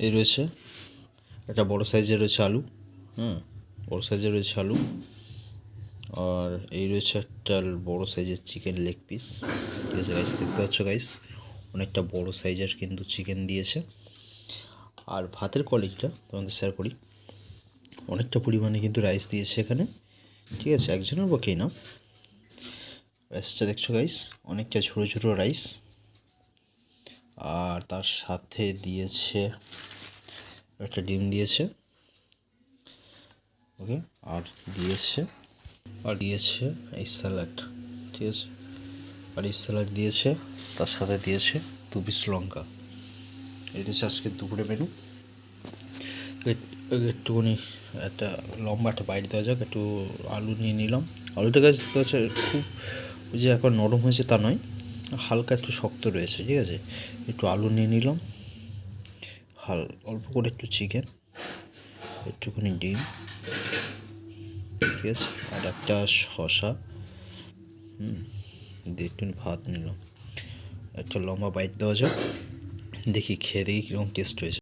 এই রয়েছে একটা বড় সাইজের রয়েছে আলু, বড় সাইজের রয়েছে আলু। আর এই রয়েছে একটা বড় সাইজের চিকেন লেগ পিস। ঠিক আছে গাইস, দেখতে পাচ্ছ গাইস, অনেকটা বড় সাইজের কিন্তু চিকেন দিয়েছে। আর ভাতের কোয়ালিটিটা তোমাদের শেয়ার করি, অনেকটা পরিমাণে কিন্তু রাইস দিয়েছে এখানে। ঠিক আছে, একজনের পক্ষেই না। রাইসটা দেখছো গাইস, অনেকটা ছোটো ছোটো রাইস। আর তার সাথে দিয়েছে একটা ডিম দিয়েছে, ওকে। আর দিয়েছে এই স্যালাড। ঠিক আছে, আর এই স্যালাড দিয়েছে, তার সাথে দিয়েছে 2 পিস লঙ্কা। এই হচ্ছে আজকের দুপুরে মেনু। একটুখানি একটা লম্বা একটা বাইট দেওয়া যাক। একটু আলু নিয়ে নিলাম। আলুটা গাছ দেখতে হচ্ছে খুব যে এখন নরম হয়েছে তা নয়, হালকা একটু শক্ত রয়েছে। ঠিক আছে, একটু আলু নিয়ে নিলাম, অল্প করে একটু চিকেন, একটুখানি ডিম, ঠিক আছে, আর একটা শসা, দিয়ে একটুখানি ভাত নিলাম। একটা লম্বা বাইট দেওয়া যাক, দেখি খেয়ে দেখি কীরকম টেস্ট হয়েছে।